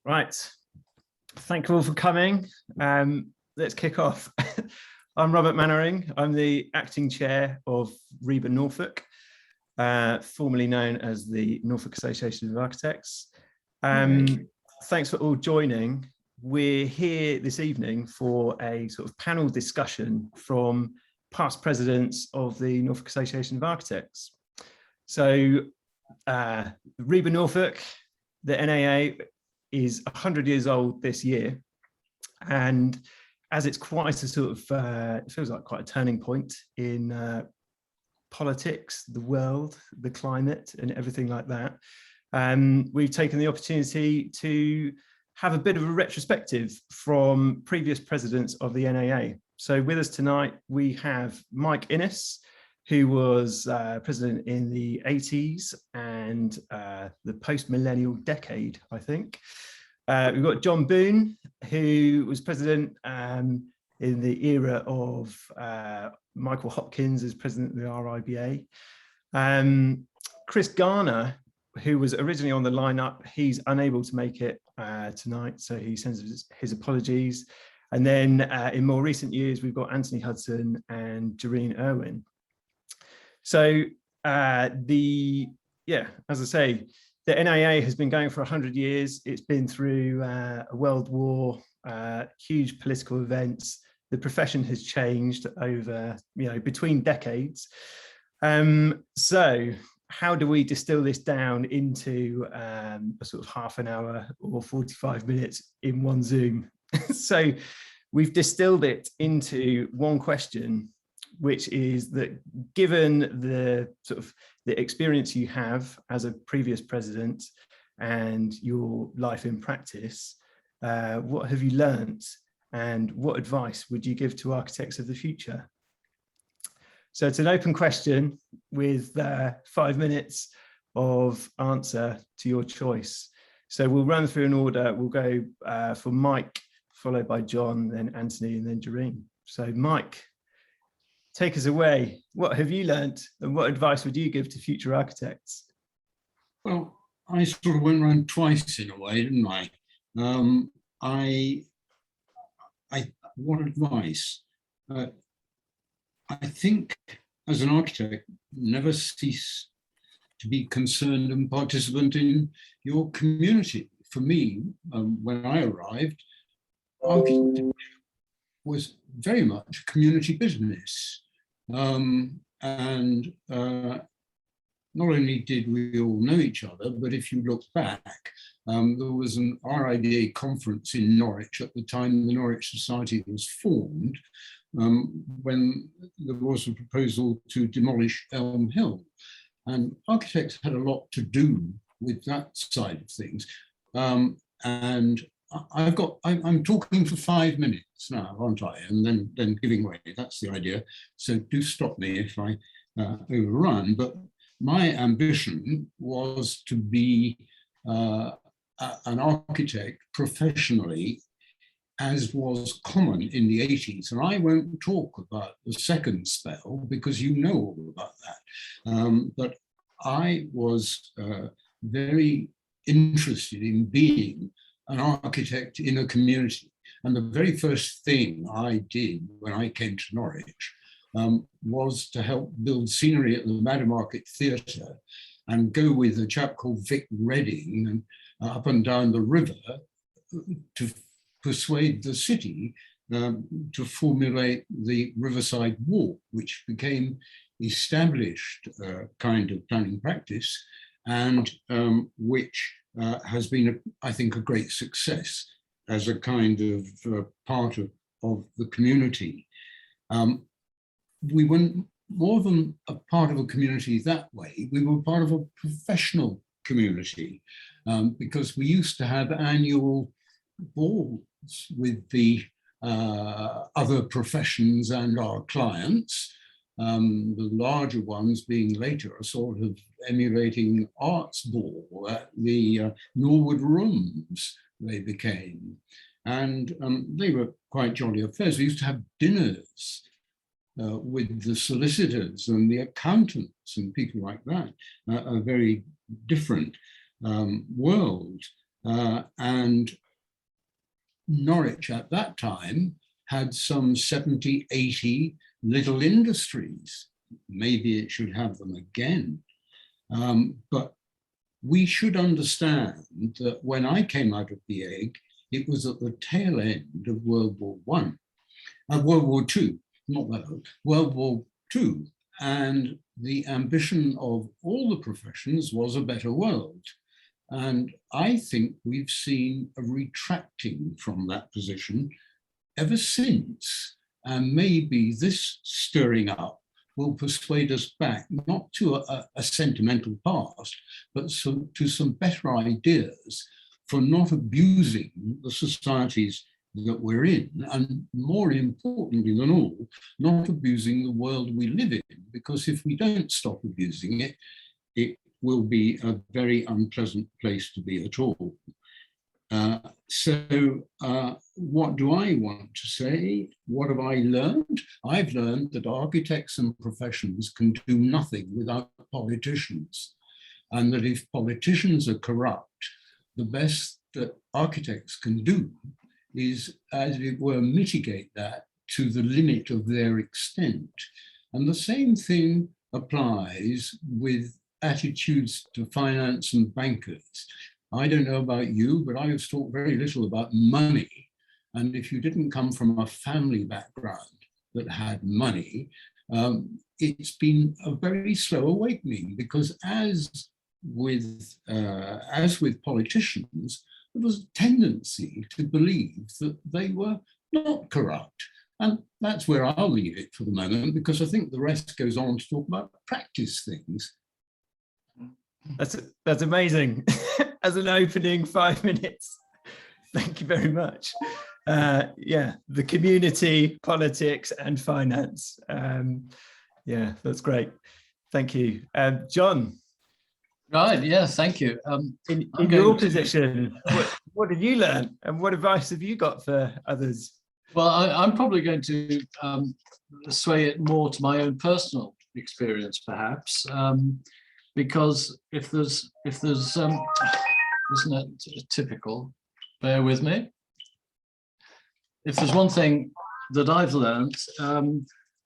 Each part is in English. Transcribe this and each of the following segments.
Right. Thank you all for coming. Let's kick off. I'm Robert Mannering. I'm the acting chair of RIBA Norfolk, formerly known as the Norfolk Association of Architects. Thanks for all joining. We're here this evening for a sort of panel discussion from past presidents of the Norfolk Association of Architects. So RIBA Norfolk, the NAA, is 100 years old this year, and as it's quite a sort of it feels like quite a turning point in politics, the world, the climate, and everything like that, we've taken the opportunity to have a bit of a retrospective from previous presidents of the NAA. So with us tonight we have Mike Innes, who was president in the 80s and the post-millennial decade, I think. We've got John Boone, who was president in the era of Michael Hopkins as president of the RIBA. Chris Garner, who was originally on the lineup, he's unable to make it tonight, so he sends his apologies. And then in more recent years, we've got Anthony Hudson and Jareen Irwin. So as I say, the NAA has been going for 100 years. It's been through a world war, huge political events. The profession has changed over, between decades. So how do we distill this down into a sort of half an hour or 45 minutes in one Zoom? So we've distilled it into one question, which is that given the sort of the experience you have as a previous president and your life in practice, what have you learnt and what advice would you give to architects of the future? So it's an open question with 5 minutes of answer to your choice. So we'll run through an order. We'll go for Mike, followed by John, then Anthony, and then Jareen. So Mike, take us away. What have you learnt and what advice would you give to future architects? Well, I sort of went around twice in a way, didn't I? What advice? I think as an architect, never cease to be concerned and participant in your community. For me, when I arrived, architecture was very much a community business. Not only did we all know each other, but if you look back, there was an RIBA conference in Norwich at the time the Norwich Society was formed, when there was a proposal to demolish Elm Hill. And architects had a lot to do with that side of things. And I'm talking for 5 minutes now, aren't I? And then giving way. That's the idea. So do stop me if I overrun. But my ambition was to be an architect professionally, as was common in the 80s. And I won't talk about the second spell because you know all about that. But I was very interested in being an architect in a community. And the very first thing I did when I came to Norwich was to help build scenery at the Maddermarket Theatre and go with a chap called Vic Redding and up and down the river to persuade the city to formulate the Riverside Walk, which became established kind of planning practice and which has been, I think, a great success as a kind of part of the community. We weren't more than a part of a community that way, we were part of a professional community because we used to have annual balls with the other professions and our clients, the larger ones being later a sort of emulating arts ball at the Norwood Rooms they became. And they were quite jolly affairs. We used to have dinners with the solicitors and the accountants and people like that, a very different world. And Norwich at that time had some 70, 80 little industries. Maybe it should have them again. But we should understand that when I came out of the egg, it was at the tail end of World War World War II, not that old, World War II. And the ambition of all the professions was a better world. And I think we've seen a retracting from that position ever since. And maybe this stirring up will persuade us back, not to a sentimental past, but to some better ideas for not abusing the societies that we're in, and more importantly than all, not abusing the world we live in, because if we don't stop abusing it, it will be a very unpleasant place to be at all. What do I want to say? What have I learned? I've learned that architects and professions can do nothing without politicians, and that if politicians are corrupt, the best that architects can do is, as it were, mitigate that to the limit of their extent. And the same thing applies with attitudes to finance and bankers. I don't know about you, but I have talked very little about money. And if you didn't come from a family background that had money, it's been a very slow awakening, because as with politicians, there was a tendency to believe that they were not corrupt. And that's where I'll leave it for the moment, because I think the rest goes on to talk about practice things. That's amazing. As an opening 5 minutes. Thank you very much. Yeah, the community, politics and finance. Yeah, that's great. Thank you. John. Right, yeah, thank you. In your position, what did you learn, and what advice have you got for others? Well, I'm probably going to sway it more to my own personal experience, perhaps, because if there's isn't it typical? Bear with me. If there's one thing that I've learned,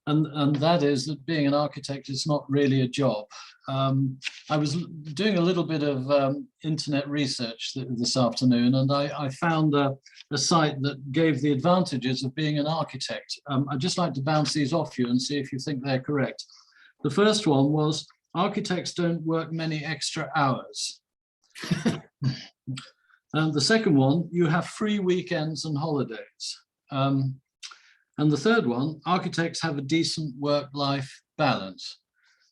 and that is that being an architect is not really a job. I was doing a little bit of internet research this afternoon, and I found a site that gave the advantages of being an architect. I'd just like to bounce these off you and see if you think they're correct. The first one was, architects don't work many extra hours. And the second one, you have free weekends and holidays. And the third one, architects have a decent work-life balance.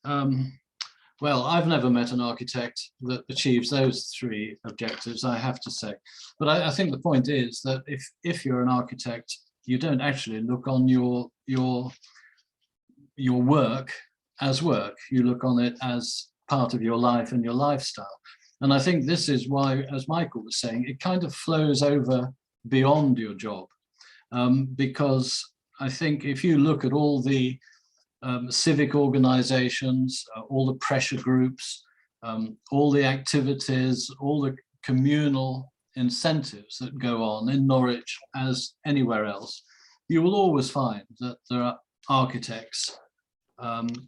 Well, I've never met an architect that achieves those three objectives, I have to say. But I think the point is that if you're an architect, you don't actually look on your work as work. You look on it as part of your life and your lifestyle. And I think this is why, as Michael was saying, it kind of flows over beyond your job. Because I think if you look at all the civic organizations, all the pressure groups, all the activities, all the communal incentives that go on in Norwich as anywhere else, you will always find that there are architects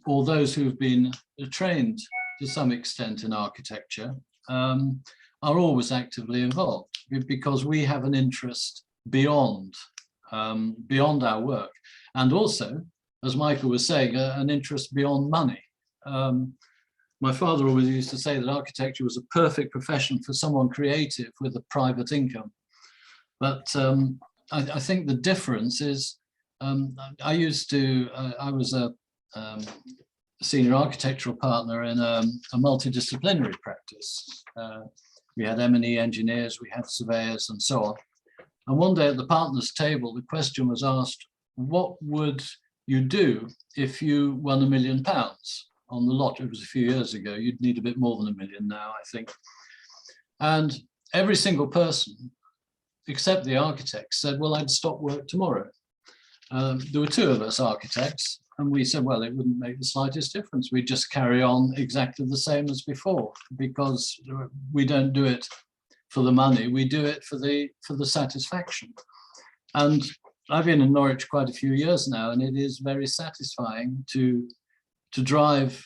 or those who've been trained to some extent in architecture are always actively involved, because we have an interest beyond our work, and also, as Michael was saying, an interest beyond money. My father always used to say that architecture was a perfect profession for someone creative with a private income. But I think the difference is, I was a senior architectural partner in a multidisciplinary practice. We had M&E engineers, we had surveyors and so on. And one day at the partners' table, the question was asked, what would you do if you won £1 million on the lot? It was a few years ago. You'd need a bit more than £1 million now, I think. And every single person, except the architects, said, well, I'd stop work tomorrow. There were two of us architects, and we said, well, it wouldn't make the slightest difference. We'd just carry on exactly the same as before, because we don't do it for the money. We do it for the satisfaction. And I've been in Norwich quite a few years now, and it is very satisfying to drive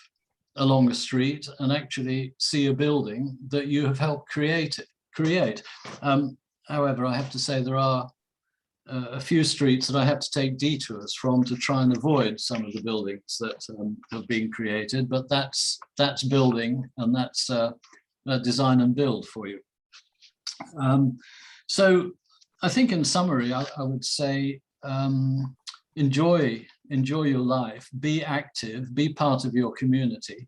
along a street and actually see a building that you have helped create. However, I have to say there are a few streets that I have to take detours from to try and avoid some of the buildings that have been created, but that's building, and that's design and build for you. So I think in summary, I would say enjoy your life, be active, be part of your community,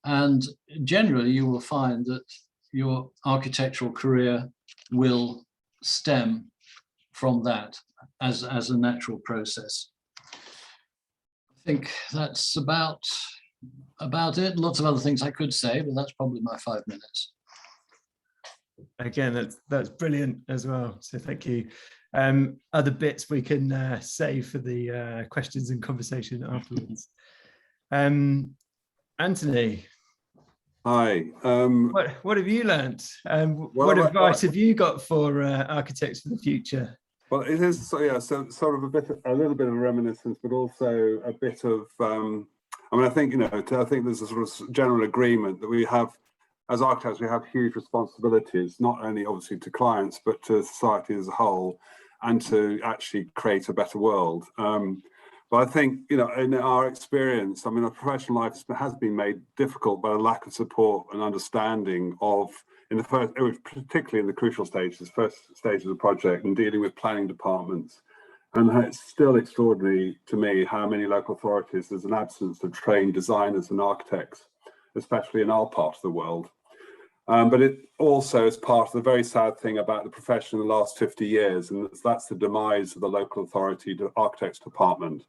and generally you will find that your architectural career will stem from that as a natural process. I think that's about it. Lots of other things I could say, but that's probably my 5 minutes. Again, that's brilliant as well. So thank you. Other bits we can save for the questions and conversation afterwards. Anthony. Hi. What have you learnt? What advice have you got for architects for the future? Well, it is sort of a little bit of a reminiscence, but also a bit of. I mean, I think I think there's a sort of general agreement that we have, as architects, we have huge responsibilities, not only obviously to clients, but to society as a whole, and to actually create a better world. But I think, in our experience, I mean, our professional life has been made difficult by a lack of support and understanding of, particularly in the crucial stages, first stages of the project, and dealing with planning departments. And it's still extraordinary to me how many local authorities, there's an absence of trained designers and architects, especially in our part of the world. But it also is part of the very sad thing about the profession in the last 50 years, and that's the demise of the local authority architects department.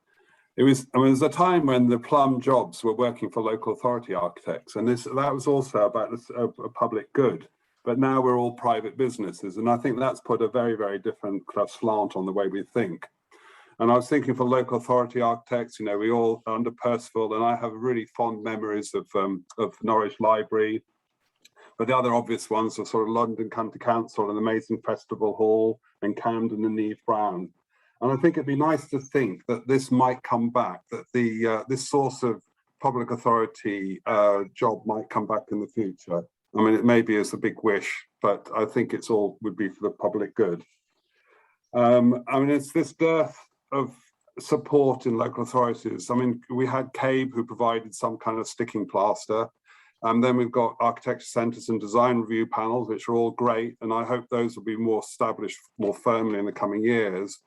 There's a time when the plum jobs were working for local authority architects, and that was also about a public good. But now we're all private businesses, and I think that's put a very, very different kind of slant on the way we think. And I was thinking for local authority architects, we all under Percival, and I have really fond memories of Norwich Library. But the other obvious ones are sort of London County Council, an amazing festival hall, and Camden and Neve Brown. And I think it'd be nice to think that this might come back, that this source of public authority job might come back in the future. I mean, it may be as a big wish, but I think it's all would be for the public good. I mean, it's this dearth of support in local authorities. I mean, we had CABE, who provided some kind of sticking plaster. And then we've got architecture centres and design review panels, which are all great. And I hope those will be more established more firmly in the coming years.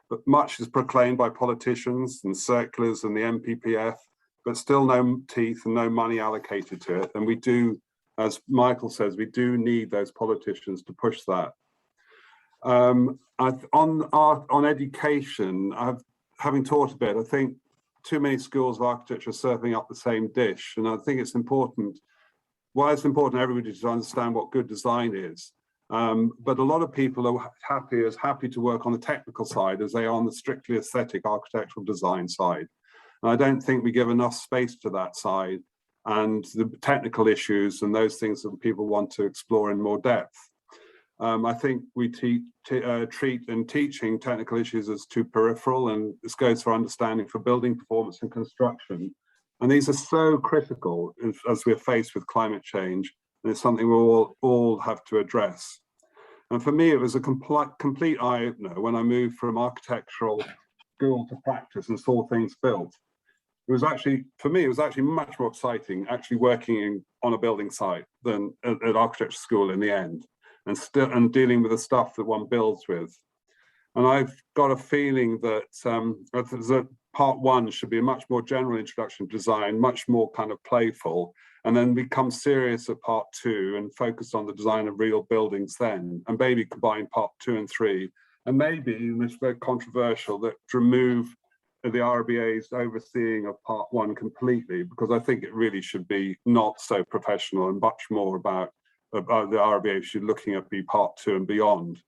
But much is proclaimed by politicians and circulars and the MPPF, but still no teeth and no money allocated to it. And we do, as Michael says, we do need those politicians to push that. On education, having taught a bit, I think too many schools of architecture are serving up the same dish. And I think it's important, why it's important everybody to understand what good design is. But a lot of people are happy to work on the technical side as they are on the strictly aesthetic architectural design side. And I don't think we give enough space to that side and the technical issues and those things that people want to explore in more depth. I think we treat in teaching technical issues as too peripheral, and this goes for understanding for building performance and construction. And these are so critical as we're faced with climate change, and it's something we'll all have to address. And for me, it was a complete eye-opener when I moved from architectural school to practice and saw things built. It was actually, for me, it was actually much more exciting actually working on a building site than at architecture school in the end, and dealing with the stuff that one builds with. And I've got a feeling that part one should be a much more general introduction to design, much more kind of playful, and then become serious at part two and focus on the design of real buildings then, and maybe combine part 2 and 3, and maybe, and it's very controversial, that remove the RIBA's overseeing of part 1 completely, because I think it really should be not so professional and much more about the RIBA should looking at be part 2 and beyond.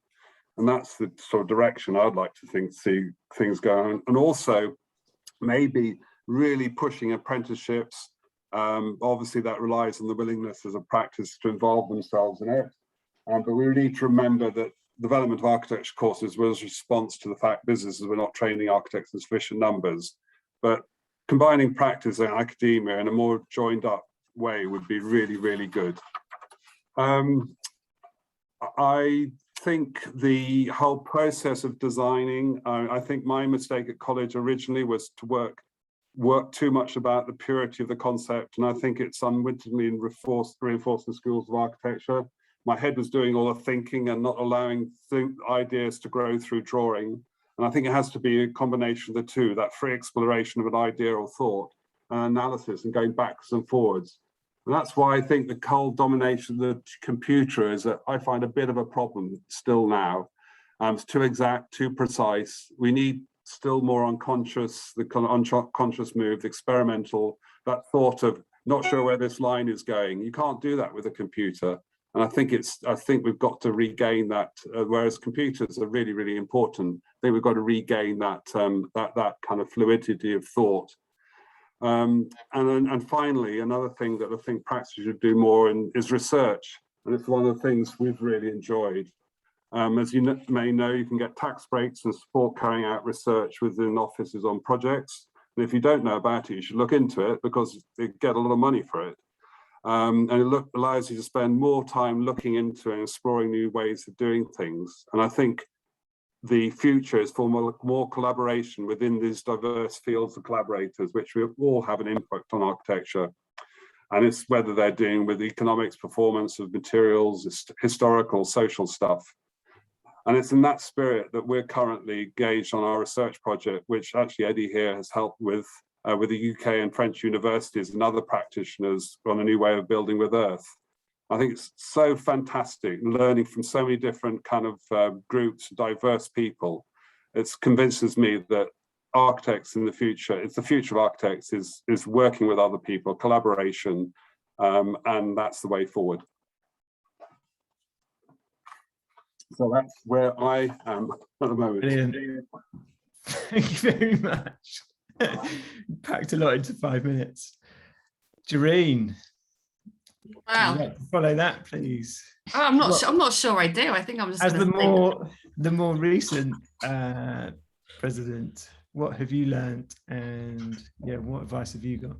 And that's the sort of direction I'd like to see things going. And also maybe really pushing apprenticeships. Obviously that relies on the willingness as a practice to involve themselves in it. but we need to remember that development of architecture courses was a response to the fact businesses were not training architects in sufficient numbers. But combining practice and academia in a more joined up way would be really, really good. I think the whole process of designing, I think my mistake at college originally was to work too much about the purity of the concept, and I think it's unwittingly reinforced in schools of architecture. My head was doing all the thinking and not allowing ideas to grow through drawing. And I think it has to be a combination of the two, that free exploration of an idea or thought and analysis and going backwards and forwards. And that's why I think the cold domination of the computer is I find a bit of a problem still now. It's too exact, too precise. We need still more unconscious, the kind of unconscious move, the experimental, that thought of not sure where this line is going. You can't do that with a computer. And I think we've got to regain that. Whereas computers are really, really important, I think we've got to regain that that kind of fluidity of thought. And finally, another thing that I think practice should do more in is research, and it's one of the things we've really enjoyed. As you may know, you can get tax breaks and support carrying out research within offices on projects. And if you don't know about it, you should look into it because they get a lot of money for it. And it allows you to spend more time looking into and exploring new ways of doing things. And I think the future is for more collaboration within these diverse fields of collaborators, which we all have an impact on architecture. And it's whether they're doing with economics, performance of materials, historical, social stuff. And it's in that spirit that we're currently engaged on our research project, which actually Eddie here has helped with the UK and French universities and other practitioners on a new way of building with earth. I think it's so fantastic learning from so many different kind of groups, diverse people. It convinces me that architects in the future, it's the future of architects is working with other people, collaboration, and that's the way forward. So that's where I am at the moment. Brilliant. Thank you very much. Packed a lot into 5 minutes. Jareen, Wow. would you like to follow that, please? Oh, I'm not sure I do. I think I'm just as gonna the more recent president, what have you learned, and yeah, what advice have you got?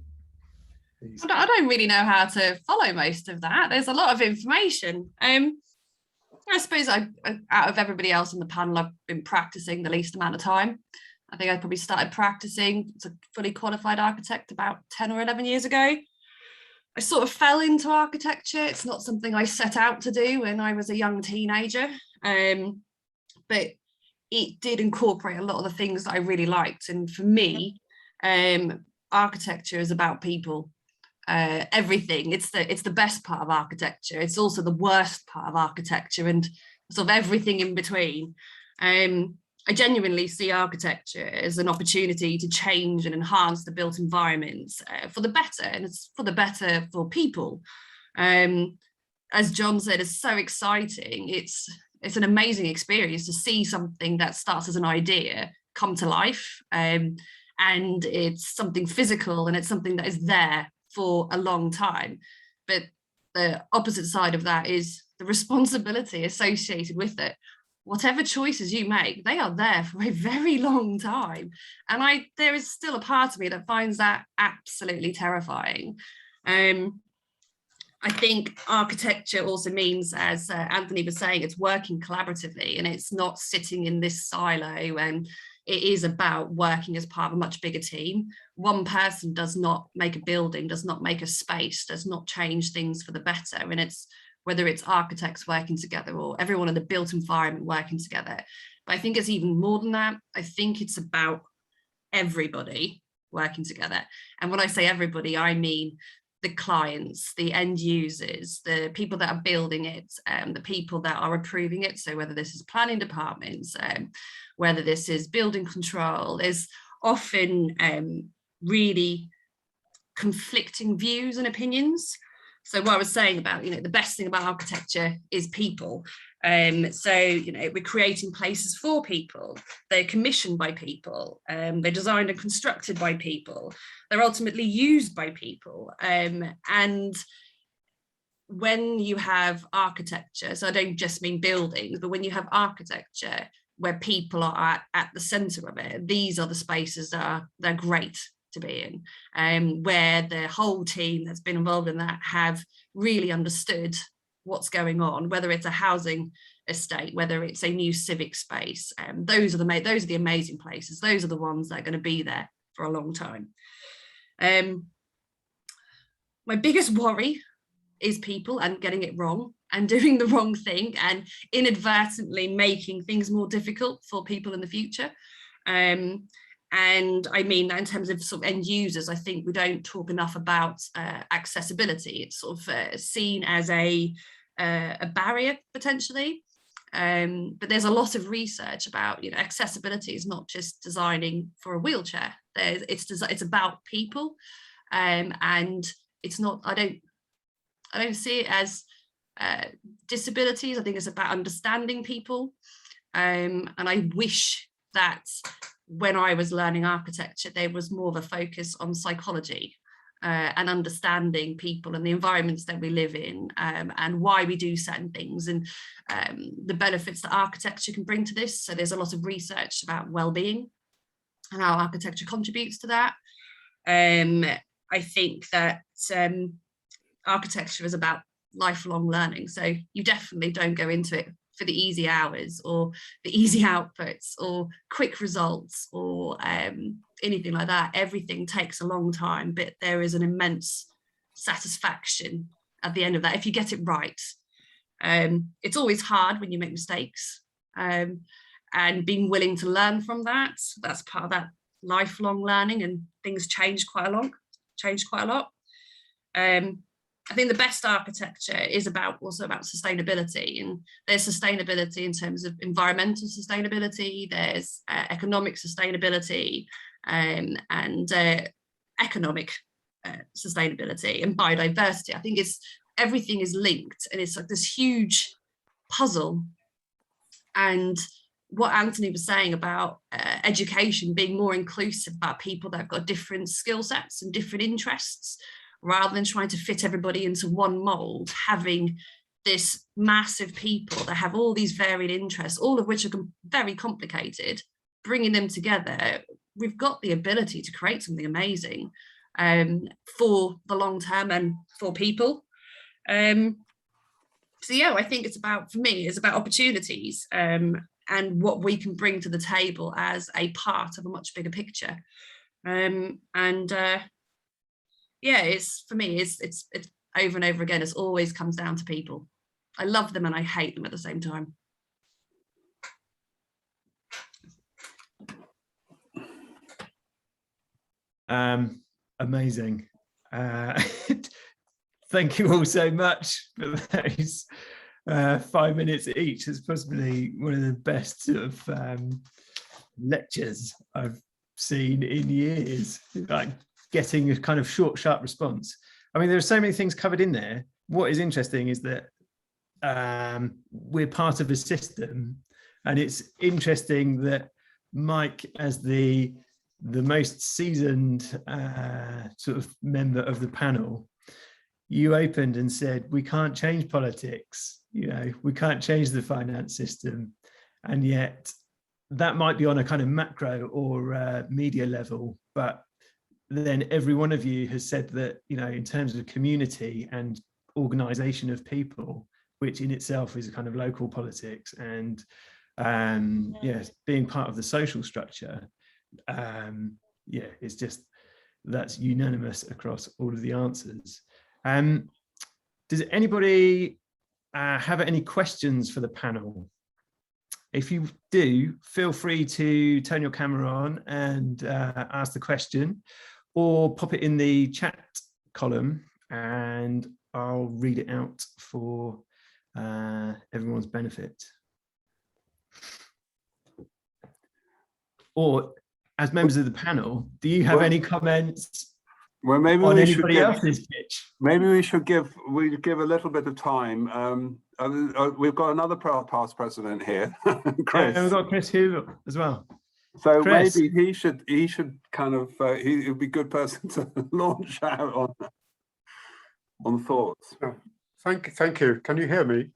Please. I don't really know how to follow most of that. There's a lot of information. I suppose out of everybody else on the panel, I've been practicing the least amount of time. I think I probably started practicing as a fully qualified architect about 10 or 11 years ago. I sort of fell into architecture. It's not something I set out to do when I was a young teenager, but it did incorporate a lot of the things that I really liked. And for me, architecture is about people. Everything. It's the best part of architecture. It's also the worst part of architecture, and sort of everything in between. I genuinely see architecture as an opportunity to change and enhance the built environments for the better, and it's for the better for people. As John said, it's so exciting. It's an amazing experience to see something that starts as an idea come to life, and it's something physical, and it's something that is there for a long time. But the opposite side of that is the responsibility associated with it. Whatever choices you make, they are there for a very long time. And there is still a part of me that finds that absolutely terrifying. I think architecture also means, as Anthony was saying, it's working collaboratively, and it's not sitting in this silo, and it is about working as part of a much bigger team. One person does not make a building, does not make a space, does not change things for the better. And it's whether it's architects working together or everyone in the built environment working together. But I think it's even more than that. I think it's about everybody working together. And when I say everybody, I mean the clients, the end users, the people that are building it, the people that are approving it. So whether this is planning departments, whether this is building control, there's often really conflicting views and opinions. So what I was saying about, the best thing about architecture is people. So, we're creating places for people. They're commissioned by people. They're designed and constructed by people. They're ultimately used by people. And when you have architecture, so I don't just mean buildings, but when you have architecture where people are at the center of it, these are the spaces that they're great to be in, where the whole team that's been involved in that have really understood what's going on, whether it's a housing estate, whether it's a new civic space. Those are the amazing places. Those are the ones that are going to be there for a long time. My biggest worry is people and getting it wrong and doing the wrong thing and inadvertently making things more difficult for people in the future. And I mean that in terms of sort of end users. I think we don't talk enough about accessibility. It's sort of seen as a barrier potentially. But there's a lot of research about, accessibility is not just designing for a wheelchair. It's about people, and it's not. I don't see it as disabilities. I think it's about understanding people, and I wish that when I was learning architecture, there was more of a focus on psychology and understanding people and the environments that we live in, and why we do certain things, and the benefits that architecture can bring to this. So there's a lot of research about well-being and how architecture contributes to that. I think that architecture is about lifelong learning. So you definitely don't go into it for the easy hours or the easy outputs or quick results or anything like that. Everything takes a long time, but there is an immense satisfaction at the end of that if you get it right. It's always hard when you make mistakes, and being willing to learn from that. That's part of that lifelong learning, and things change quite a lot. I think the best architecture is also about sustainability, and there's sustainability in terms of environmental sustainability, there's economic sustainability, and economic sustainability and biodiversity. I think everything is linked, and it's like this huge puzzle. And what Anthony was saying about education being more inclusive, about people that have got different skill sets and different interests, rather than trying to fit everybody into one mold, having this massive people that have all these varied interests, all of which are very complicated, bringing them together, we've got the ability to create something amazing for the long term and for people. So yeah, I think for me, it's about opportunities and what we can bring to the table as a part of a much bigger picture. Yeah, for me, it's over and over again. It always comes down to people. I love them and I hate them at the same time. Amazing. Thank you all so much for those 5 minutes each. It's possibly one of the best sort of lectures I've seen in years. Like getting a kind of short, sharp response. I mean, there are so many things covered in there. What is interesting is that we're part of a system, and it's interesting that Mike, as the most seasoned sort of member of the panel, you opened and said, we can't change politics, we can't change the finance system. And yet that might be on a kind of macro or media level, but then every one of you has said that, in terms of community and organization of people, which in itself is a kind of local politics and being part of the social structure, it's just, that's unanimous across all of the answers. Does anybody have any questions for the panel? If you do, feel free to turn your camera on and ask the question, or pop it in the chat column and I'll read it out for everyone's benefit. Or as members of the panel, do you have any comments on anybody else's pitch? Maybe we should give a little bit of time. We've got another past president here, Chris. Yeah, we've got Chris Hoover as well. So Chris, maybe he should kind of he would be a good person to launch out on thoughts. Thank you. Can you hear me?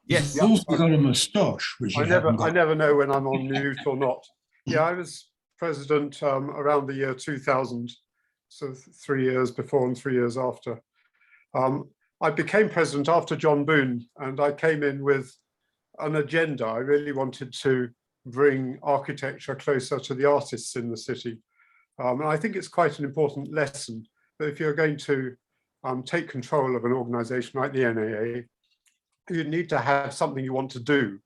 Yes. You've also got a moustache, which you haven't got. I never know when I'm on mute or not. Yeah, I was president around the year 2000, so 3 years before and 3 years after. I became president after John Boone, and I came in with an agenda. I really wanted to bring architecture closer to the artists in the city. And I think it's quite an important lesson that if you're going to take control of an organization like the NAA, you need to have something you want to do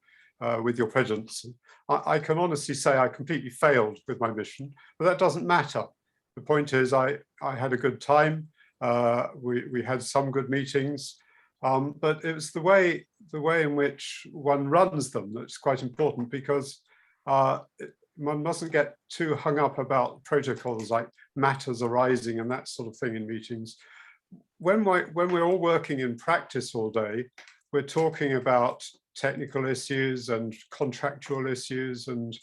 with your presence. I can honestly say I completely failed with my mission, but that doesn't matter. The point is I had a good time. We had some good meetings, but it was the way in which one runs them that's quite important, because one mustn't get too hung up about protocols like matters arising and that sort of thing in meetings. When we're all working in practice all day, we're talking about technical issues and contractual issues and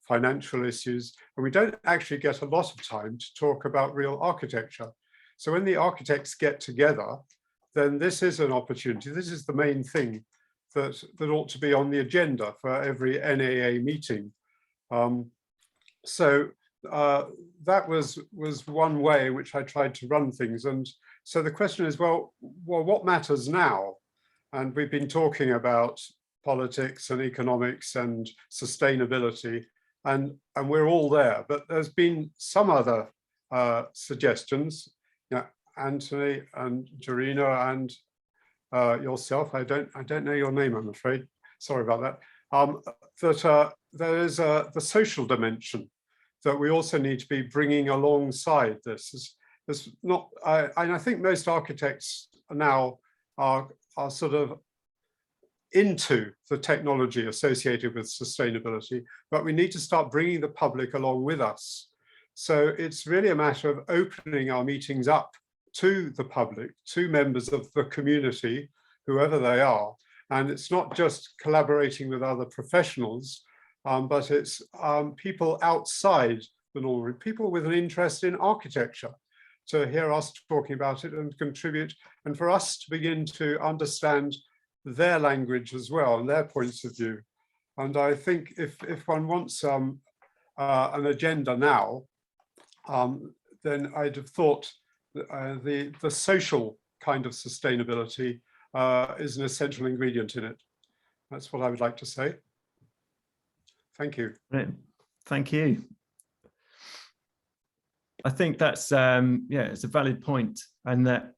financial issues, and we don't actually get a lot of time to talk about real architecture. So when the architects get together, then this is an opportunity. This is the main thing that ought to be on the agenda for every NAA meeting. So that was one way in which I tried to run things. And so the question is, well, what matters now? And we've been talking about politics and economics and sustainability, and we're all there. But there's been some other suggestions. Anthony and Jarina and yourself, I don't know your name, I'm afraid. Sorry about that. That there is the social dimension that we also need to be bringing alongside this. There's not, and I think most architects now are sort of into the technology associated with sustainability, but we need to start bringing the public along with us. So it's really a matter of opening our meetings up to the public, to members of the community, whoever they are. And it's not just collaborating with other professionals, but it's people outside the normal, people with an interest in architecture, to hear us talking about it and contribute, and for us to begin to understand their language as well and their points of view. And I think if one wants an agenda now, then I'd have thought the social kind of sustainability is an essential ingredient in it. That's what I would like to say. Thank you. Thank you. I think that's it's a valid point, and that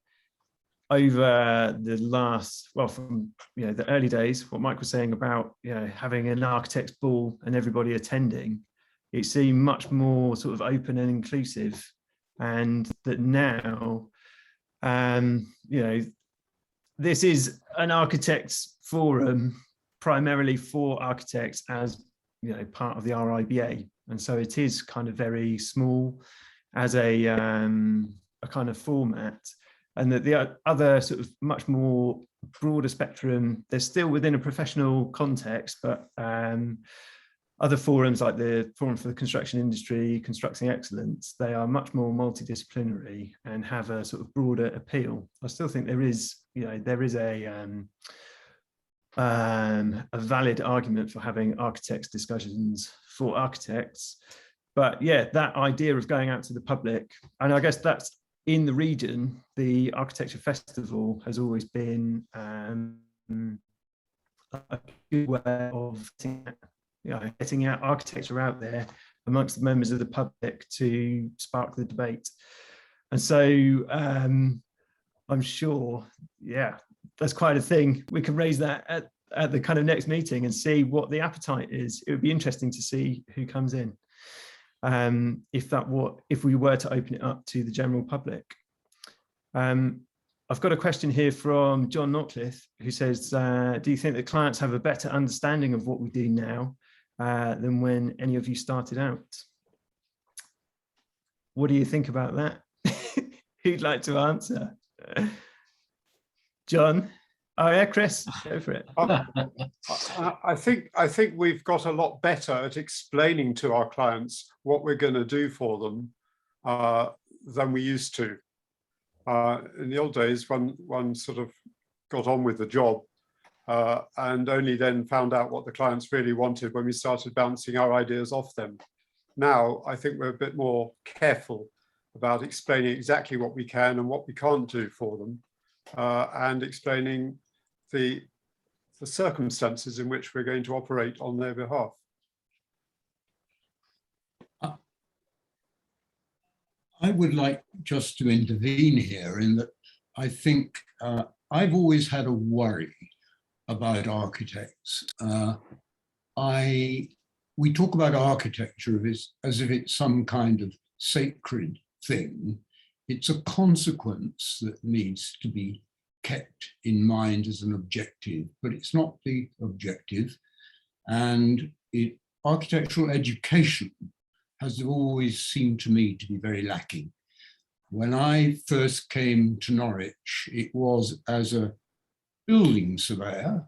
over the last, well, from the early days, what Mike was saying about having an architect's ball and everybody attending, it seemed much more sort of open and inclusive, and that now this is an architects forum primarily for architects as part of the RIBA, and so it is kind of very small as a kind of format, and that the other sort of much more broader spectrum, they're still within a professional context, but other forums like the Forum for the Construction Industry, Constructing Excellence, they are much more multidisciplinary and have a sort of broader appeal. I still think there is a valid argument for having architects discussions for architects. But yeah, that idea of going out to the public, and I guess that's in the region, the Architecture Festival has always been a good way of getting out architecture out there amongst the members of the public to spark the debate. And so I'm sure, that's quite a thing. We can raise that at the kind of next meeting and see what the appetite is. It would be interesting to see who comes in. If we were to open it up to the general public. I've got a question here from John Norcliffe, who says, do you think that clients have a better understanding of what we do now than when any of you started out? What do you think about that? Who'd like to answer? John? Oh yeah, Chris, go for it. I think we've got a lot better at explaining to our clients what we're going to do for them than we used to. In the old days, one sort of got on with the job, and only then found out what the clients really wanted when we started bouncing our ideas off them. Now, I think we're a bit more careful about explaining exactly what we can and what we can't do for them, and explaining the circumstances in which we're going to operate on their behalf. I would like just to intervene here in that I think I've always had a worry about architects. We talk about architecture as if it's some kind of sacred thing. It's a consequence that needs to be kept in mind as an objective, but it's not the objective. And architectural education has always seemed to me to be very lacking. When I first came to Norwich, it was as a building surveyor,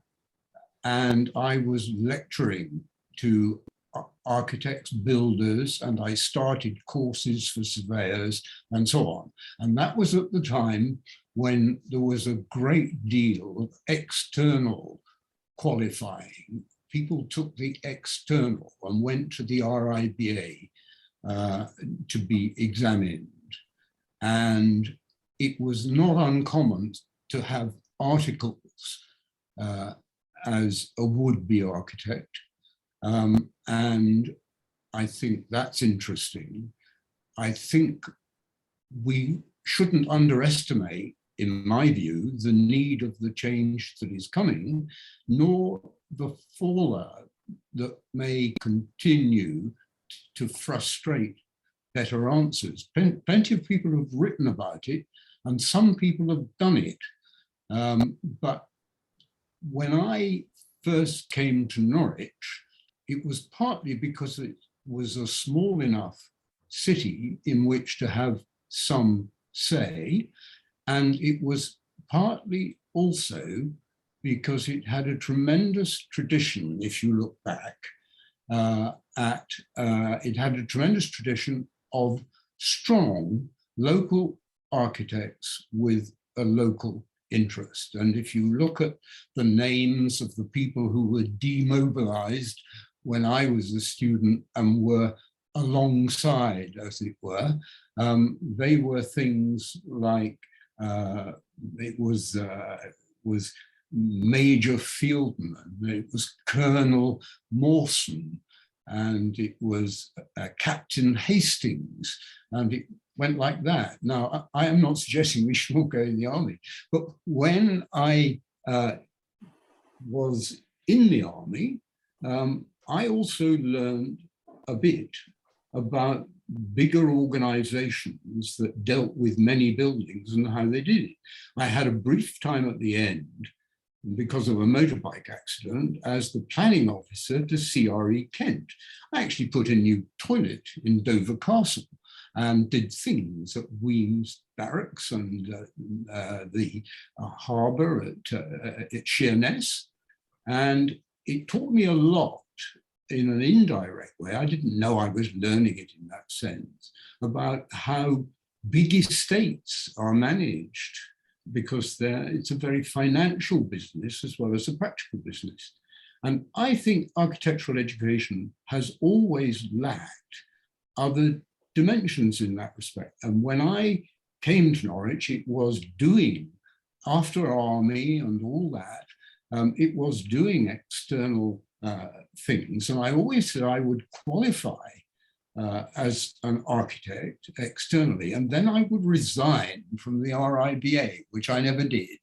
and I was lecturing to architects, builders, and I started courses for surveyors and so on. And that was at the time when there was a great deal of external qualifying. People took the external and went to the RIBA to be examined. And it was not uncommon to have articles as a would-be architect. And I think that's interesting. I think we shouldn't underestimate, in my view, the need of the change that is coming, nor the fallout that may continue to frustrate better answers. Plenty of people have written about it, and some people have done it. But when I first came to Norwich, it was partly because it was a small enough city in which to have some say, and it was partly also because it had a tremendous tradition, if you look back, it had a tremendous tradition of strong local architects with a local interest. And if you look at the names of the people who were demobilized when I was a student and were alongside, as it were, they were things like, it was Major Fieldman, it was Colonel Mawson, and it was Captain Hastings, and it went like that. Now, I am not suggesting we should all go in the army, but when I was in the army, I also learned a bit about bigger organizations that dealt with many buildings and how they did it. I had a brief time at the end, because of a motorbike accident, as the planning officer to CRE Kent. I actually put a new toilet in Dover Castle and did things at Weems Barracks and the harbour at Sheerness. And it taught me a lot in an indirect way. I didn't know I was learning it in that sense, about how big estates are managed, because it's a very financial business as well as a practical business. And I think architectural education has always lacked other dimensions in that respect. And when I came to Norwich, it was doing, after army and all that, it was doing external things. And I always said I would qualify as an architect externally, and then I would resign from the RIBA, which I never did.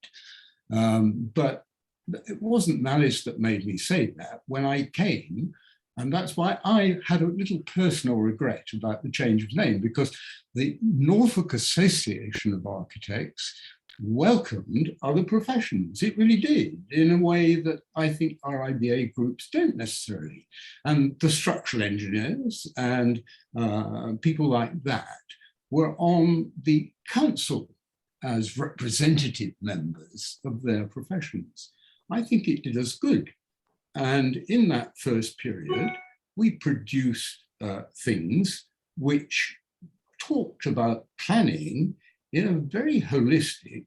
But it wasn't malice that made me say that when I came, and that's why I had a little personal regret about the change of name, because the Norfolk Association of Architects welcomed other professions. It really did, in a way that I think RIBA groups don't necessarily. And the structural engineers and people like that were on the council as representative members of their professions. I think it did us good. And in that first period, we produced things which talked about planning in a very holistic,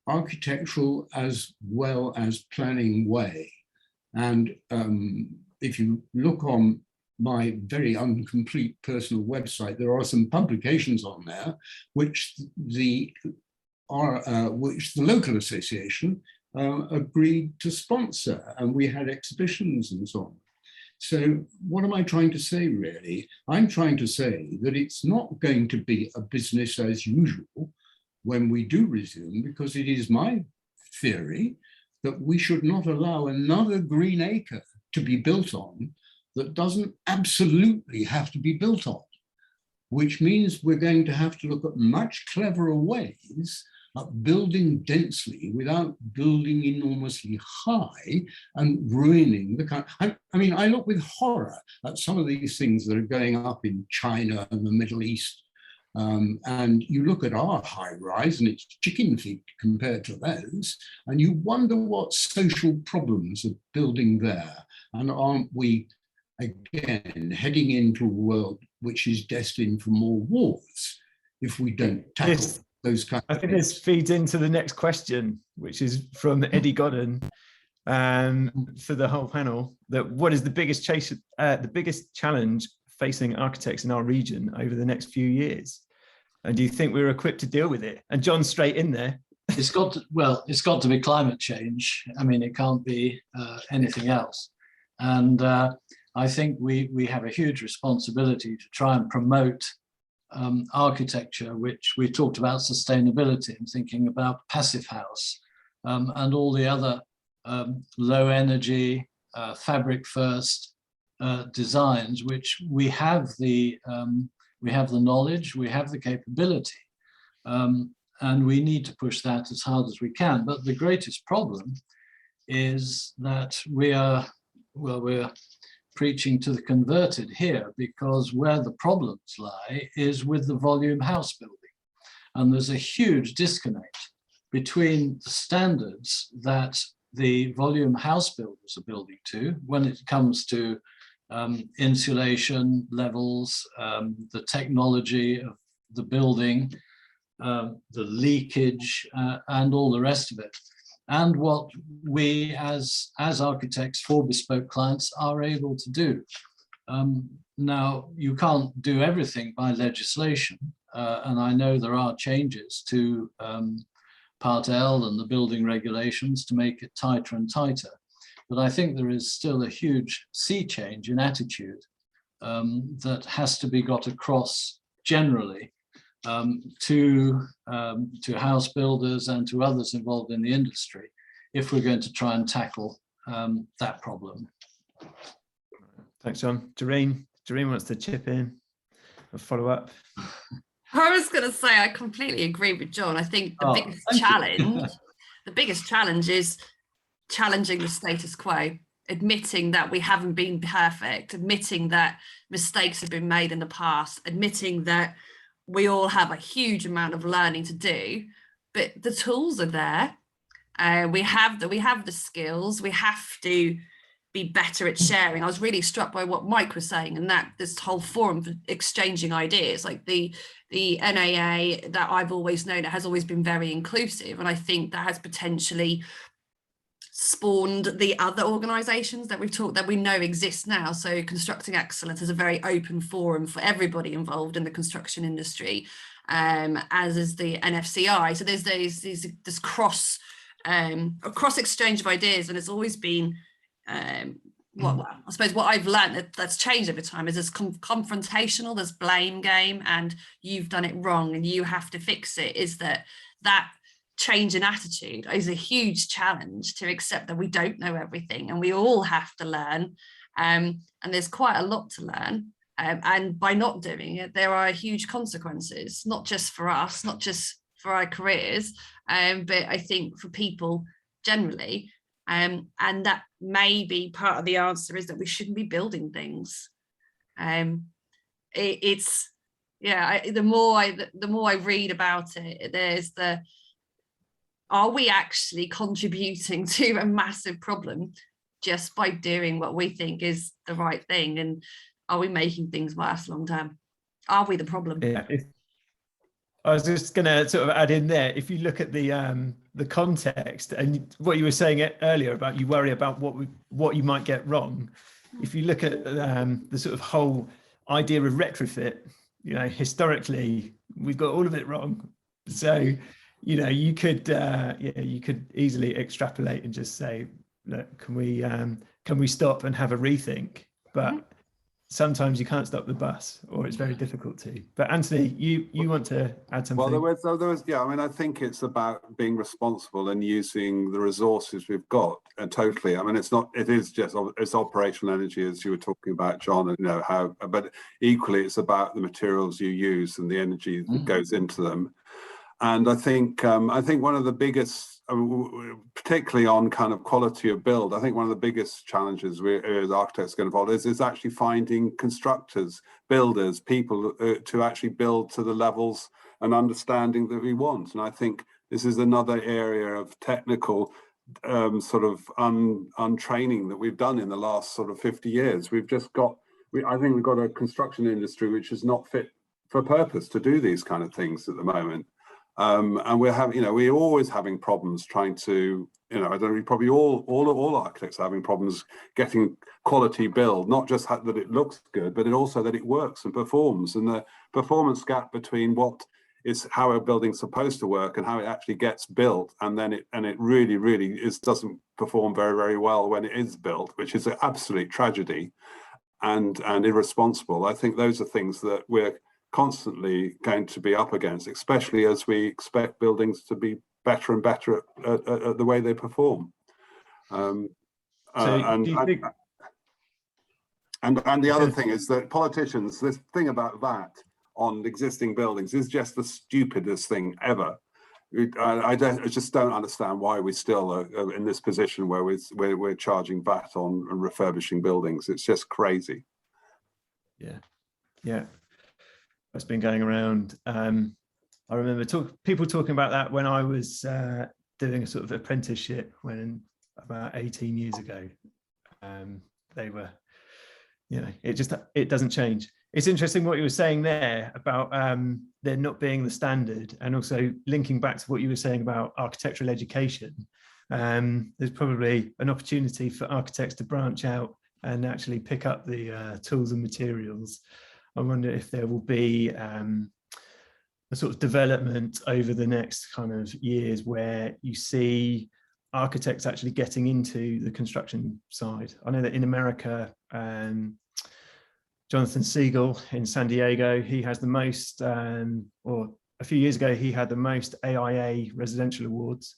architectural as well as planning way. And if you look on my very incomplete personal website, there are some publications on there which the local association agreed to sponsor, and we had exhibitions and so on. So what am I trying to say, really? I'm trying to say that it's not going to be a business as usual when we do resume, because it is my theory that we should not allow another green acre to be built on that doesn't absolutely have to be built on, which means we're going to have to look at much cleverer ways at building densely without building enormously high and ruining the country. I mean, I look with horror at some of these things that are going up in China and the Middle East. And you look at our high rise and it's chicken feet compared to those, and you wonder what social problems are building there. And aren't we, again, heading into a world which is destined for more wars if we don't tackle those kinds of things? I think this feeds into the next question, which is from Eddie Godden for the whole panel. That what is the biggest challenge facing architects in our region over the next few years? And do you think we're equipped to deal with it? And John's straight in there. It's got to be climate change. I mean, it can't be anything else. And I think we have a huge responsibility to try and promote architecture, which we talked about sustainability and thinking about passive house and all the other low energy, fabric first designs, which we have the knowledge, we have the capability, and we need to push that as hard as we can. But the greatest problem is that we're preaching to the converted here, because where the problems lie is with the volume house building. And there's a huge disconnect between the standards that the volume house builders are building to when it comes to insulation levels, the technology of the building, the leakage, and all the rest of it, and what we as architects for bespoke clients are able to do. Now, you can't do everything by legislation, and I know there are changes to Part L and the building regulations to make it tighter and tighter. But I think there is still a huge sea change in attitude that has to be got across generally to house builders and to others involved in the industry if we're going to try and tackle that problem. Thanks, John. Doreen wants to chip in and follow up. I was going to say, I completely agree with John. I think the biggest challenge is challenging the status quo, admitting that we haven't been perfect, admitting that mistakes have been made in the past, admitting that we all have a huge amount of learning to do, but the tools are there. We have the skills. We have to be better at sharing. I was really struck by what Mike was saying, and that this whole forum for exchanging ideas, like the NAA that I've always known, it has always been very inclusive, and I think that has potentially spawned the other organisations that we know exist now. So Constructing Excellence is a very open forum for everybody involved in the construction industry, as is the NFCI. So there's this cross exchange of ideas, and it's always been I suppose what I've learned that's changed over time is there's confrontational, there's blame game, and you've done it wrong and you have to fix it. Is that change in attitude is a huge challenge, to accept that we don't know everything and we all have to learn, and there's quite a lot to learn, and by not doing it there are huge consequences, not just for us, not just for our careers, but I think for people generally, and that may be part of the answer, is that we shouldn't be building things. The more I read about it, there's are we actually contributing to a massive problem just by doing what we think is the right thing? And are we making things worse long term? Are we the problem? Yeah, I was just going to sort of add in there, if you look at the the context and what you were saying earlier about you worry about what you might get wrong. If you look at the sort of whole idea of retrofit, you know, historically we've got all of it wrong. So, you know, you could easily extrapolate and just say, look, can we stop and have a rethink? But sometimes you can't stop the bus, or it's very difficult to. But Anthony, you want to add something? Well, there was, yeah. I mean, I think it's about being responsible and using the resources we've got. Totally. I mean, it's operational energy, as you were talking about, John. And you know how, but equally, it's about the materials you use and the energy that goes into them. And I think one of the biggest, particularly on kind of quality of build, I think one of the biggest challenges we as architects get involved is actually finding constructors, builders, people to actually build to the levels and understanding that we want. And I think this is another area of technical sort of untraining that we've done in the last sort of 50 years. We've just got, I think we've got a construction industry which is not fit for purpose to do these kind of things at the moment. And we're having, you know, we're always having problems trying to, you know, I don't know, probably all architects are having problems getting quality build, not just that it looks good, but also that it works and performs. And the performance gap between what is how a building's supposed to work and how it actually gets built, and then it really doesn't perform very, very well when it is built, which is an absolute tragedy and irresponsible. I think those are things that we're constantly going to be up against, especially as we expect buildings to be better and better at the way they perform. And the other thing is that politicians, this thing about that on existing buildings is just the stupidest thing ever. I just don't understand why we still are in this position where we're charging VAT on refurbishing buildings. It's just crazy. Yeah. That's been going around. I remember people talking about that when I was doing a sort of apprenticeship about 18 years ago. They were, you know, it doesn't change. It's interesting what you were saying there about there not being the standard, and also linking back to what you were saying about architectural education. There's probably an opportunity for architects to branch out and actually pick up the tools and materials. I wonder if there will be a sort of development over the next kind of years where you see architects actually getting into the construction side. I know that in America, Jonathan Siegel in San Diego, he has the most, or a few years ago, he had the most AIA residential awards,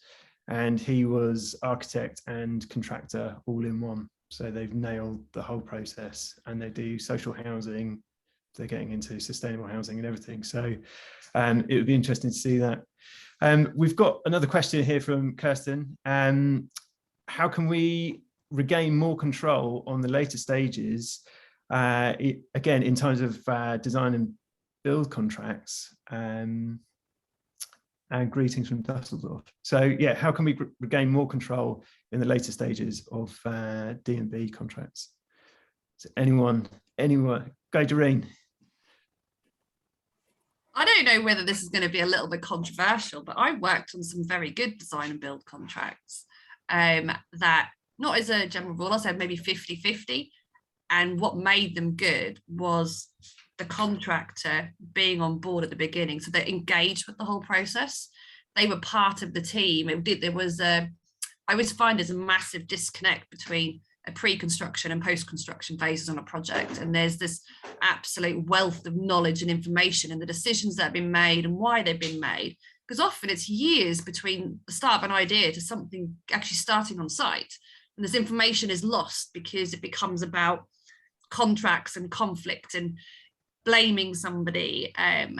and he was architect and contractor all in one. So they've nailed the whole process, and they do social housing. They're getting into sustainable housing and everything. So it would be interesting to see that. We've got another question here from Kirsten. How can we regain more control on the later stages, again, in terms of design and build contracts? And greetings from Dusseldorf. So yeah, how can we regain more control in the later stages of D&B contracts? So anyone, go Doreen. I don't know whether this is going to be a little bit controversial, but I worked on some very good design and build contracts that, not as a general rule, I said maybe 50-50. And what made them good was the contractor being on board at the beginning. So they're engaged with the whole process. They were part of the team. I always find there's a massive disconnect between a pre-construction and post-construction phases on a project, and there's this absolute wealth of knowledge and information and the decisions that have been made and why they've been made, because often it's years between the start of an idea to something actually starting on site, and this information is lost because it becomes about contracts and conflict and blaming somebody. And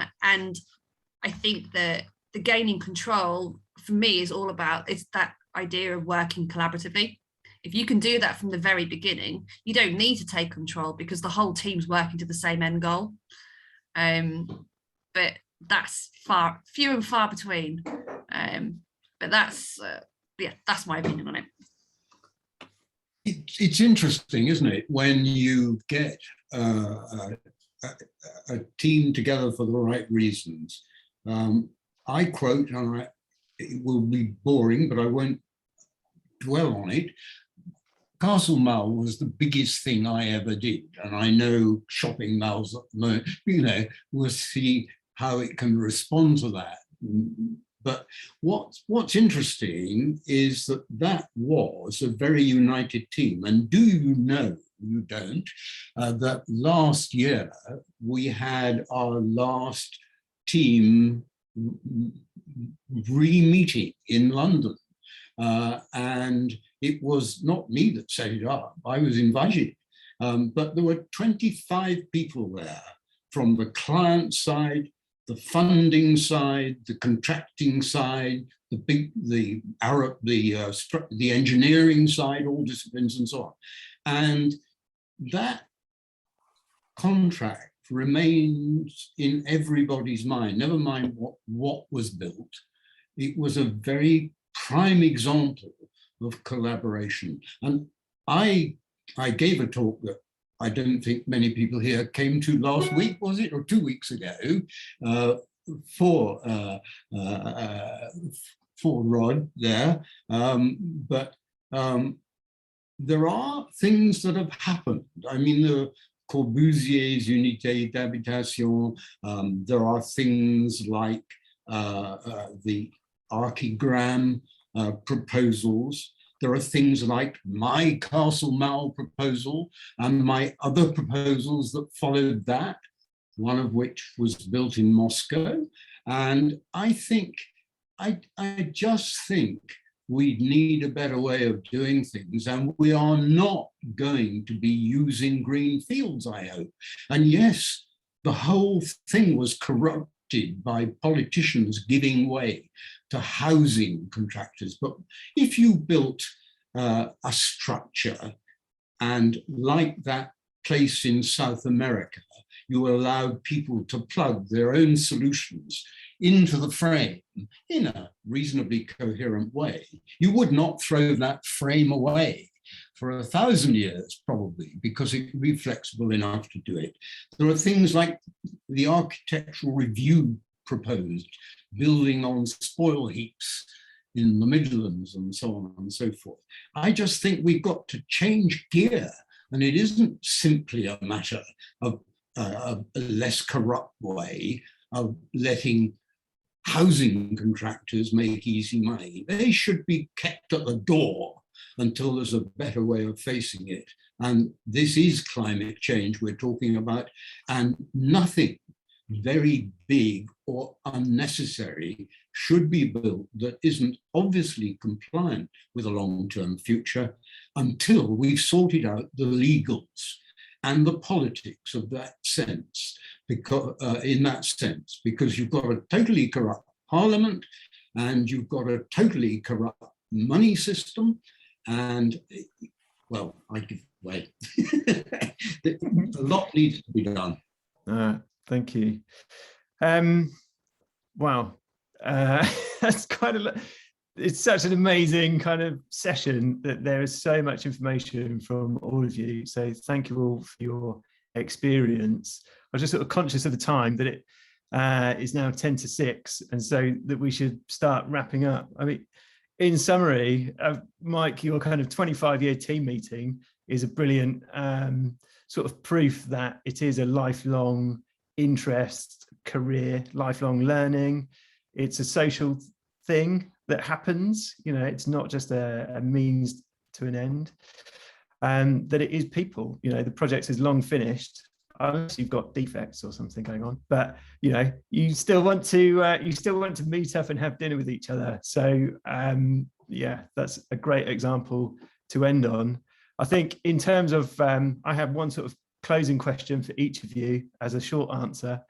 I think that the gaining control for me is all about, it's that idea of working collaboratively. If you can do that from the very beginning, you don't need to take control because the whole team's working to the same end goal. But that's few and far between. But that's my opinion on it. It's interesting, isn't it, when you get a team together for the right reasons. I quote it will be boring, but I won't dwell on it. Castle Mall was the biggest thing I ever did. And I know shopping malls, we'll see how it can respond to that. But what's interesting is that was a very united team. And do you know, you don't, that last year we had our last team re-meeting in London. And it was not me that set it up, I was invited. But there were 25 people there from the client side, the funding side, the contracting side, the engineering side, all disciplines and so on. And that contract remains in everybody's mind, never mind what was built. It was a very prime example of collaboration. And I gave a talk that I don't think many people here came to last week, was it, or 2 weeks ago, for Rod there. But there are things that have happened. I mean, the Corbusier's Unité d'Habitation, there are things like the archigram proposals. There are things like my Castle Mall proposal and my other proposals that followed that, one of which was built in Moscow. And I just think we need a better way of doing things, and we are not going to be using green fields, I hope. And yes, the whole thing was corrupted by politicians giving way to housing contractors. But if you built a structure, and like that place in South America, you allowed people to plug their own solutions into the frame in a reasonably coherent way, you would not throw that frame away for 1,000 years, probably, because it could be flexible enough to do it. There are things like the architectural review proposed, building on spoil heaps in the Midlands and so on and so forth. I just think we've got to change gear, and it isn't simply a matter of a less corrupt way of letting housing contractors make easy money. They should be kept at the door until there's a better way of facing it. And this is climate change we're talking about, and nothing very big or unnecessary should be built that isn't obviously compliant with a long-term future until we've sorted out the legals and the politics of that sense, because because you've got a totally corrupt parliament and you've got a totally corrupt money system, and well, I give way. A lot needs to be done. Thank you. Wow, that's quite a lot. It's such an amazing kind of session that there is so much information from all of you. So thank you all for your experience. I was just sort of conscious of the time that it is now 10 to 6, and so that we should start wrapping up. I mean, in summary, Mike, your kind of 25-year team meeting is a brilliant sort of proof that it is a lifelong interest, career, lifelong learning. It's a social thing that happens, you know, it's not just a means to an end, and that it is people. You know, the project is long finished unless you've got defects or something going on, but you know, you still want to meet up and have dinner with each other. So yeah, that's a great example to end on. I think in terms of I have one sort of closing question for each of you as a short answer,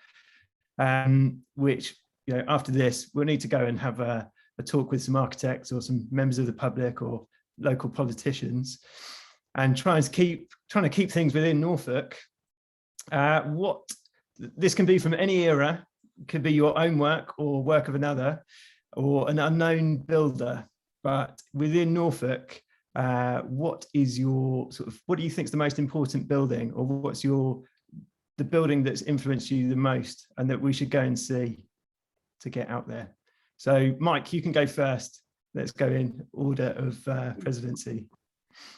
which, you know, after this we'll need to go and have a talk with some architects or some members of the public or local politicians, and trying to keep things within Norfolk. What this can be from any era, could be your own work or work of another, or an unknown builder, but within Norfolk, what is your sort of, what do you think is the most important building, or what's the building that's influenced you the most and that we should go and see to get out there? So Mike, you can go first. Let's go in order of presidency.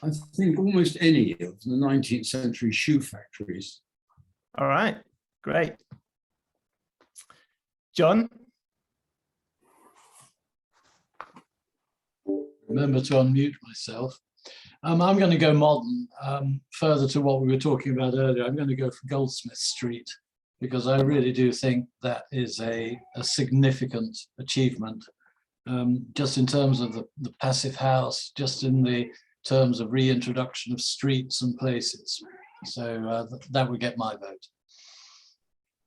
I think almost any of the 19th century shoe factories. All right, great. John? Remember to unmute myself. I'm going to go modern, further to what we were talking about earlier. I'm going to go for Goldsmith Street, because I really do think that is a significant achievement, just in terms of the passive house, just in the terms of reintroduction of streets and places. So that would get my vote.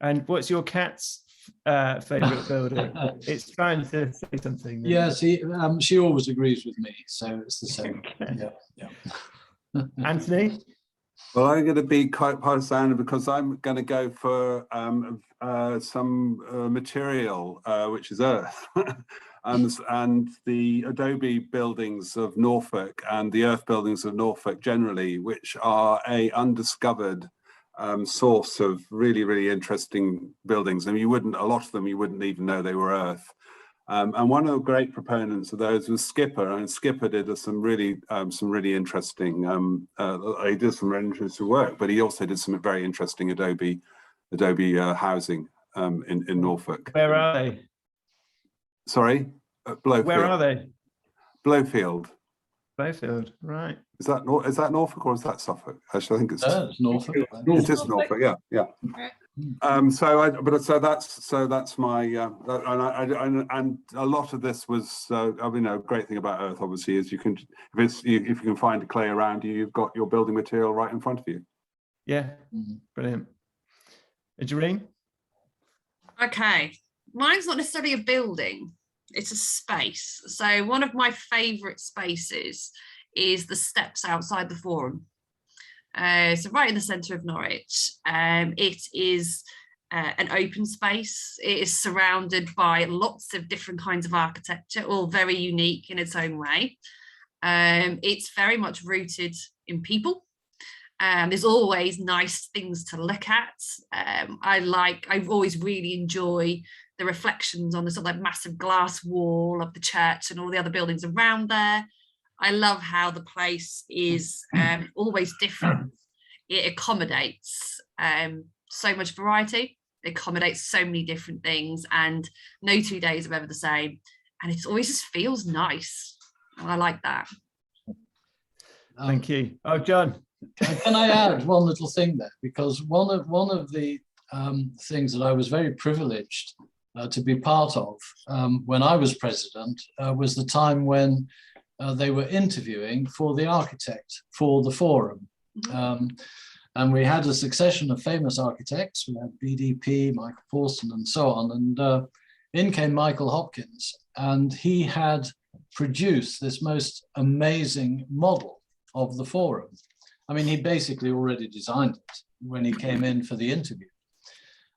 And what's your cat's favourite building? It's trying to say something. Yeah, see, she always agrees with me, so it's the same. Okay. Yeah. Anthony? Well, I'm going to be quite partisan because I'm going to go for some material, which is earth, and the adobe buildings of Norfolk and the earth buildings of Norfolk generally, which are a undiscovered source of really, really interesting buildings. And a lot of them, you wouldn't even know they were earth. And one of the great proponents of those was Skipper, and Skipper did some really interesting. He did some really interesting work, but he also did some very interesting adobe housing in Norfolk. Where are they? Sorry, Blowfield. Where are they? Blowfield. Blowfield, right. Is that Norfolk or is that Suffolk? Actually, I think It's Norfolk. It is Norfolk, yeah. So that's my and a lot of this was a great thing about earth obviously is if you can find a clay around you, you've got your building material right in front of you. Yeah, brilliant. Jareen? Okay, mine's not necessarily a building, it's a space. So one of my favourite spaces is the steps outside the Forum. So right in the centre of Norwich. It is an open space. It is surrounded by lots of different kinds of architecture, all very unique in its own way. It's very much rooted in people. There's always nice things to look at. I always really enjoy the reflections on the sort of like massive glass wall of the church and all the other buildings around there. I love how the place is always different. It accommodates so much variety. It accommodates so many different things, and no 2 days are ever the same. And it always just feels nice. And I like that. Thank you. Oh, John. Can I add one little thing there? Because one of the things that I was very privileged to be part of when I was president was the time when they were interviewing for the architect for the Forum. And we had a succession of famous architects. We had BDP, Michael Pawson, and so on. And in came Michael Hopkins, and he had produced this most amazing model of the Forum. I mean, he basically already designed it when he came in for the interview.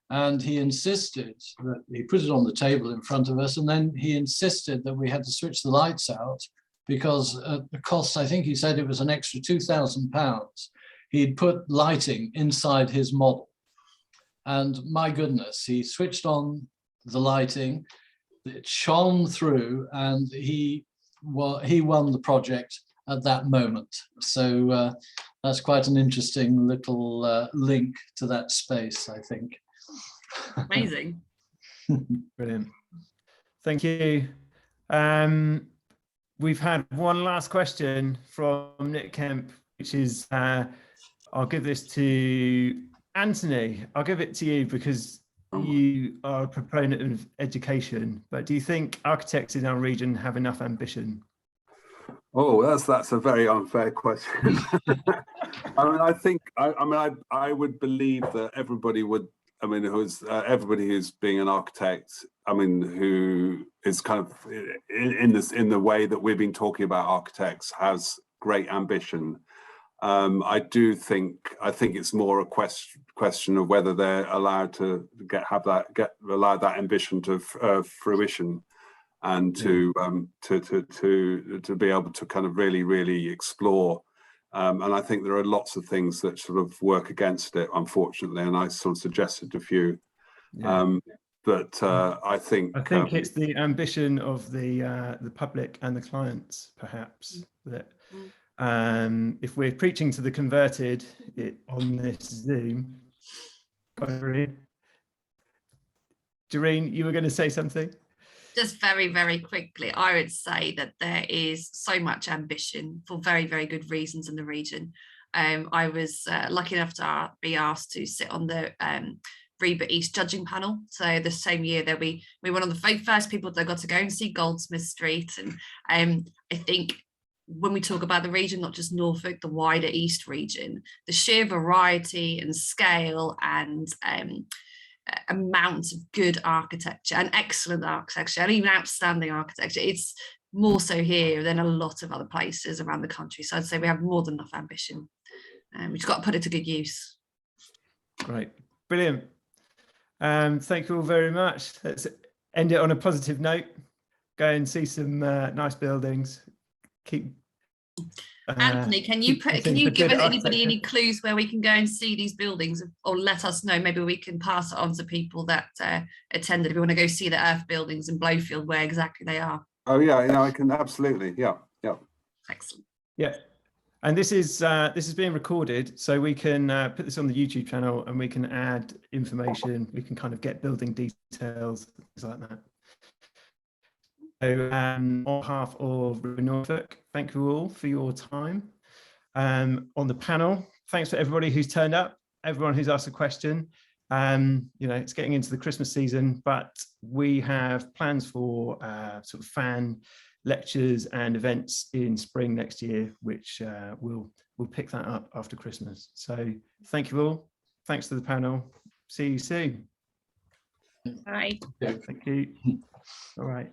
And he insisted that he put it on the table in front of us, and then he insisted that we had to switch the lights out because the cost, I think he said it was an extra £2,000. He'd put lighting inside his model. And my goodness, he switched on the lighting, it shone through, and he won the project at that moment. So that's quite an interesting little link to that space, I think. Amazing. Brilliant. Thank you. We've had one last question from Nick Kemp, which is, I'll give this to Anthony. I'll give it to you because you are a proponent of education, but do you think architects in our region have enough ambition? Oh, that's a very unfair question. I would believe that everybody who's being an architect, who is kind of in the way that we've been talking about architects, has great ambition. I think it's more a question of whether they're allowed to allow that ambition to fruition, and to be able to kind of really explore. And I think there are lots of things that sort of work against it, unfortunately, and I sort of suggested a few. that I think it's the ambition of the public and the clients, perhaps, that if we're preaching to the converted on this Zoom. Doreen, you were going to say something? Just very, very quickly, I would say that there is so much ambition for very, very good reasons in the region. I was lucky enough to be asked to sit on the RIBA East judging panel. So the same year that we were one of the first people that got to go and see Goldsmith Street. And I think when we talk about the region, not just Norfolk, the wider East region, the sheer variety and scale and amount of good architecture and excellent architecture and even outstanding architecture, it's more so here than a lot of other places around the country. So I'd say we have more than enough ambition, and we've got to put it to good use. Great, brilliant. Thank you all very much. Let's end it on a positive note. Go and see some nice buildings. Keep Anthony, can you give us anybody any clues where we can go and see these buildings, or let us know? Maybe we can pass it on to people that attended if we want to go see the Earth buildings in Blowfield, where exactly they are. Oh yeah, I can absolutely. Yeah. Excellent. Yeah, and this is being recorded, so we can put this on the YouTube channel and we can add information. We can kind of get building details, things like that. So on behalf of RIBA Norfolk, thank you all for your time. On the panel, thanks for everybody who's turned up, everyone who's asked a question. It's getting into the Christmas season, but we have plans for sort of fan lectures and events in spring next year, which we'll pick that up after Christmas. So thank you all. Thanks to the panel. See you soon. Bye. Thank you. All right.